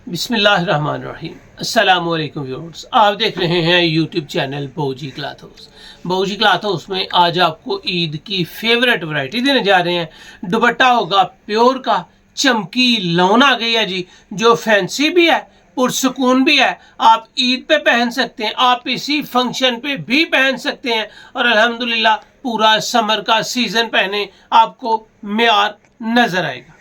बिस्मिल्लाहिर्रहमानिर्रहीम। अस्सलाम वालेकुम व्यूअर्स, आप देख रहे हैं YouTube channel Bahuji Cloth House. Bahuji Cloth House में आज आपको ईद की फेवरेट वैरायटी देने जा रहे हैं। दुपट्टा होगा प्योर का, चमकी लौन आ गई है जी, जो फैंसी भी है, पुरसकून भी है। आप ईद पे पहन सकते हैं, आप इसी फंक्शन पे भी पहन सकते हैं और अल्हम्दुलिल्लाह पूरा समर का सीज़न पहने आपको मेयार नज़र आएगा।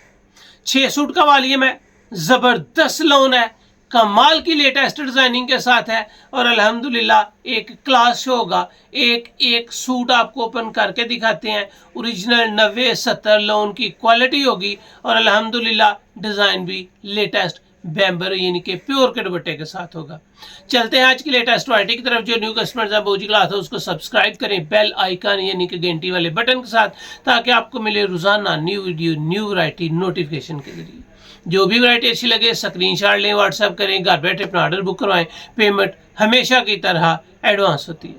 6 सूट का वालियम है, ज़बरदस्त लोन है, कमाल की लेटेस्ट डिज़ाइनिंग के साथ है और अल्हम्दुलिल्लाह एक क्लास शो होगा। एक एक सूट आपको ओपन करके दिखाते हैं। ओरिजिनल 90-70 लोन की क्वालिटी होगी और अल्हम्दुलिल्लाह डिज़ाइन भी लेटेस्ट बैम्बर यानी कि प्योर के दुपट्टे के साथ होगा। चलते हैं आज की लेटेस्ट वैरायटी की तरफ। जो न्यू कस्टमर्स हैं बहूजी क्लॉथ हाउस उसको सब्सक्राइब करें बेल आइकन यानी कि घंटी वाले बटन के साथ, ताकि आपको मिले रोज़ाना new video new variety notification के जरिए। जो भी वैरायटी अच्छी लगे स्क्रीनशॉट लें, व्हाट्सएप करें, घर बैठे अपना ऑर्डर बुक करवाएं। पेमेंट हमेशा की तरह एडवांस होती है।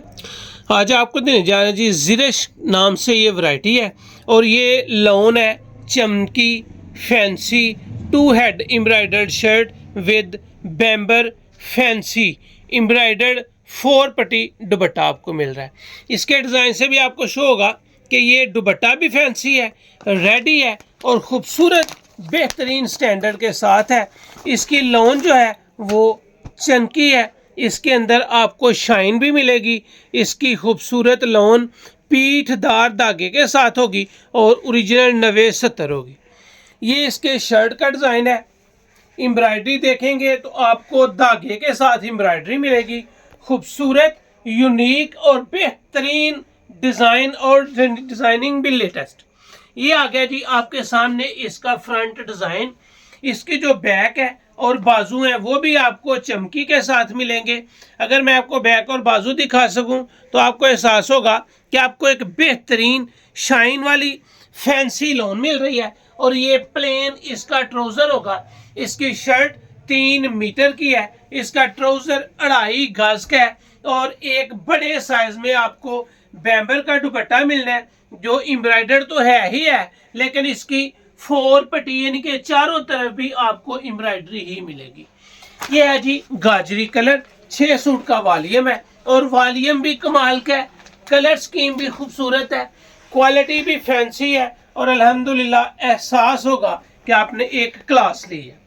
आज आपको देने जा रहे हैं जी, ज़िरश नाम से ये वैरायटी है और ये लोन है चमकी fancy 2 head embroidered shirt with बैम्बर fancy embroidered 4 पट्टी दुपट्टा आपको मिल रहा है। इसके डिज़ाइन से भी आपको शो होगा कि ये दुपट्टा भी फैंसी है, रेडी है और ख़ूबसूरत बेहतरीन स्टैंडर्ड के साथ है। इसकी लोन जो है वो चमकी है, इसके अंदर आपको शाइन भी मिलेगी। इसकी खूबसूरत लोन पीठदार धागे के साथ होगी और ओरिजिनल 90-70 होगी। ये इसके शर्ट का डिज़ाइन है। एम्ब्रॉयडरी देखेंगे तो आपको धागे के साथ एम्ब्रॉयडरी मिलेगी। खूबसूरत, यूनिक और बेहतरीन डिज़ाइन और डिज़ाइनिंग भी लेटेस्ट। ये आ गया जी आपके सामने इसका फ्रंट डिज़ाइन। इसकी जो बैक है और बाजू हैं वो भी आपको चमकी के साथ मिलेंगे। अगर मैं आपको बैक और बाजू दिखा सकूं तो आपको एहसास होगा कि आपको एक बेहतरीन शाइन वाली फैंसी लोन मिल रही है। और ये प्लेन इसका ट्राउज़र होगा। इसकी शर्ट 3 मीटर की है, इसका ट्राउज़र 2.5 गज का है और एक बड़े साइज में आपको बैम्बर का दुपट्टा मिलना है, जो एम्ब्रॉयडर्ड तो है ही है, लेकिन इसकी 4 पट्टी यानी कि चारों तरफ भी आपको एम्ब्रॉयडरी ही मिलेगी। ये है जी गाजरी कलर। 6 सूट का वालियम है और वालियम भी कमाल का है, कलर स्कीम भी खूबसूरत है, क्वालिटी भी फैंसी है और अल्हम्दुलिल्लाह एहसास होगा कि आपने एक क्लास ली है।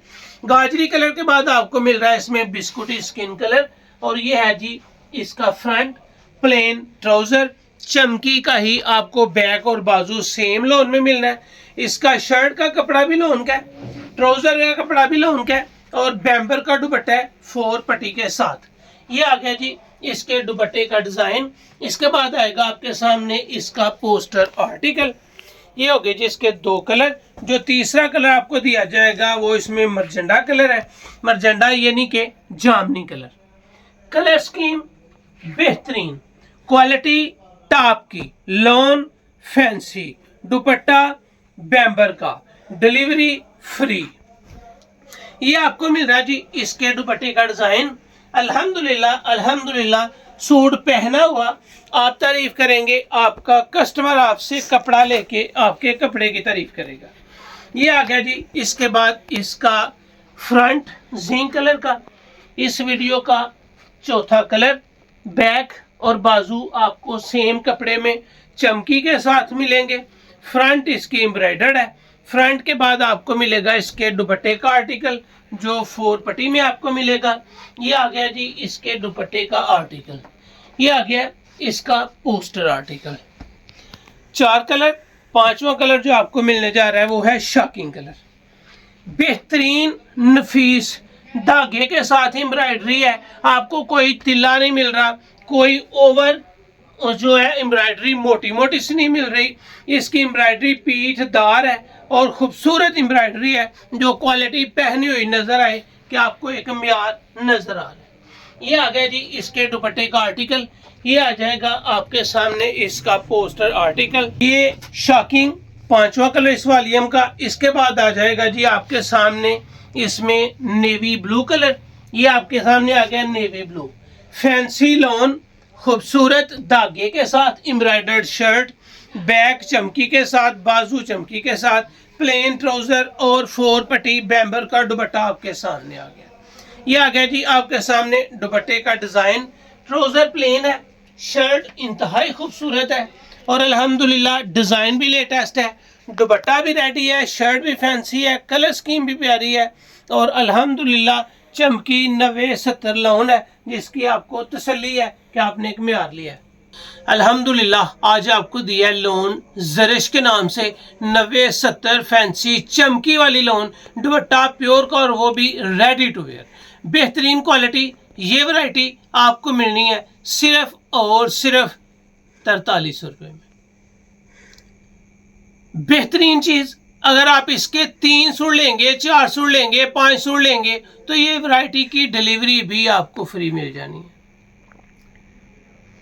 गाजरी कलर के बाद आपको मिल रहा है इसमें बिस्कुटी स्किन कलर और ये है जी इसका फ्रंट प्लेन ट्राउज़र। चमकी का ही आपको बैक और बाजू सेम लोन में मिलना है। इसका शर्ट का कपड़ा भी लोन का है, ट्राउज़र का कपड़ा भी लोन का है और बैम्बर का दुपट्टा है 4 पट्टी के साथ। ये आ गया जी इसके दुपट्टे का डिज़ाइन। इसके बाद आएगा आपके सामने इसका पोस्टर आर्टिकल। ये हो गए जी इसके 2 कलर। जो तीसरा कलर आपको दिया जाएगा वो इसमें मरजंडा कलर है। मरजंडा यानी कि जामनी कलर। कलर स्कीम बेहतरीन, क्वालिटी टॉप की, लोन फैंसी, दुपट्टा बैम्बर का, डिलीवरी फ्री। ये आपको मिल रहा है जी इसके दुपट्टे का डिज़ाइन। अल्हम्दुलिल्लाह अल्हम्दुलिल्लाह सूट पहना हुआ आप तारीफ करेंगे, आपका कस्टमर आपसे कपड़ा लेके आपके कपड़े की तारीफ करेगा। ये आ गया जी इसके बाद इसका फ्रंट जिंक कलर का, इस वीडियो का चौथा कलर। बैक और बाजू आपको सेम कपड़े में चमकी के साथ मिलेंगे। फ्रंट इसकी एम्ब्रॉयडर्ड है। फ्रंट के बाद आपको मिलेगा इसके दुपट्टे का आर्टिकल जो 4 पट्टी में आपको मिलेगा। ये आ गया जी इसके दुपट्टे का आर्टिकल। ये आ गया इसका पोस्टर आर्टिकल। 4 कलर। 5वां कलर जो आपको मिलने जा रहा है वो है शॉकिंग कलर। बेहतरीन नफीस धागे के साथ एम्ब्रॉयडरी है, आपको कोई तिल्ला नहीं मिल रहा, कोई ओवर जो है एम्ब्रॉयडरी मोटी मोटी सी नहीं मिल रही। इसकी एम्ब्रॉयडरी पीठदार है और खूबसूरत एम्ब्रॉयडरी है, जो क्वालिटी पहनी हुई नजर आए कि आपको एक म्यार नजर आ रहा है। ये आ गया जी इसके दुपट्टे का आर्टिकल। ये आ जाएगा आपके सामने इसका पोस्टर आर्टिकल। ये शॉकिंग 5वां कलर इस वालियम का। इसके बाद आ जाएगा जी आपके सामने इसमें नेवी ब्लू कलर। ये आपके सामने आ गया नेवी ब्लू। फैंसी लोन, खूबसूरत धागे के साथ एम्ब्रॉयडर्ड शर्ट, बैक चमकी के साथ, बाजू चमकी के साथ, प्लेन ट्राउजर और 4 पट्टी बैम्बर का दुपट्टा आपके सामने आ गया। ये आ गया जी आपके सामने दुपट्टे का डिजाइन। ट्राउजर प्लेन है, शर्ट इंतहाई खूबसूरत है और अल्हम्दुलिल्लाह डिजाइन भी लेटेस्ट है, दुपट्टा भी रेडी है, शर्ट भी फैंसी है, कलर स्कीम भी प्यारी है और अल्हम्दुलिल्लाह चमकी 90-70 लोन है, जिसकी आपको तसल्ली है कि आपने एक म्यार लिया है। अल्हम्दुलिल्लाह आज आपको दिया लोन जरिश के नाम से 90-70 फैंसी चमकी वाली लोन, दुपट्टा प्योर का और वो भी रेडी टू वेयर, बेहतरीन क्वालिटी। ये वैरायटी आपको मिलनी है सिर्फ और सिर्फ 4300 रुपये में। बेहतरीन चीज, अगर आप इसके 3 सूट लेंगे, 4 सूट लेंगे, 5 सूट लेंगे तो ये वैरायटी की डिलीवरी भी आपको फ्री मिल जानी है।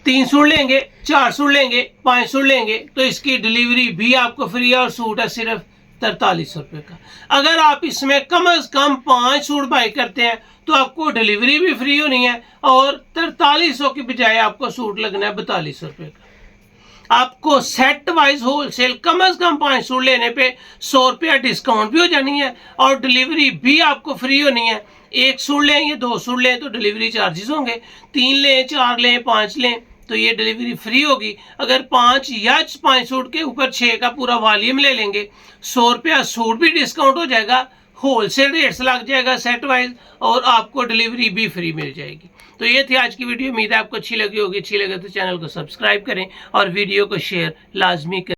3 सूट लेंगे, 4 सूट लेंगे, 5 सूट लेंगे तो इसकी डिलीवरी भी आपको फ्री है और सूट है सिर्फ 4300 रुपये का। अगर आप इसमें कम से कम 5 सूट बाई करते हैं तो आपको डिलीवरी भी फ्री होनी है और 4300 की बजाय आपको सूट लगना है 4200 रुपये का। आपको सेट वाइज होलसेल कम से कम 5 सूट लेने पे 100 रुपया डिस्काउंट भी हो जानी है और डिलीवरी भी आपको फ्री होनी है। 1 सूट लें या 2 सूट लें तो डिलीवरी चार्जेस होंगे, 3 लें, 4 लें, 5 लें तो ये डिलीवरी फ्री होगी। अगर 5 या 5 सूट के ऊपर 6 का पूरा वॉल्यूम ले लेंगे 100 रुपया सूट भी डिस्काउंट हो जाएगा, होलसेल रेट्स लग जाएगा सेट वाइज और आपको डिलीवरी भी फ्री मिल जाएगी। तो ये थी आज की वीडियो, उम्मीद है आपको अच्छी लगी होगी। अच्छी लगे तो चैनल को सब्सक्राइब करें और वीडियो को शेयर लाजमी करें।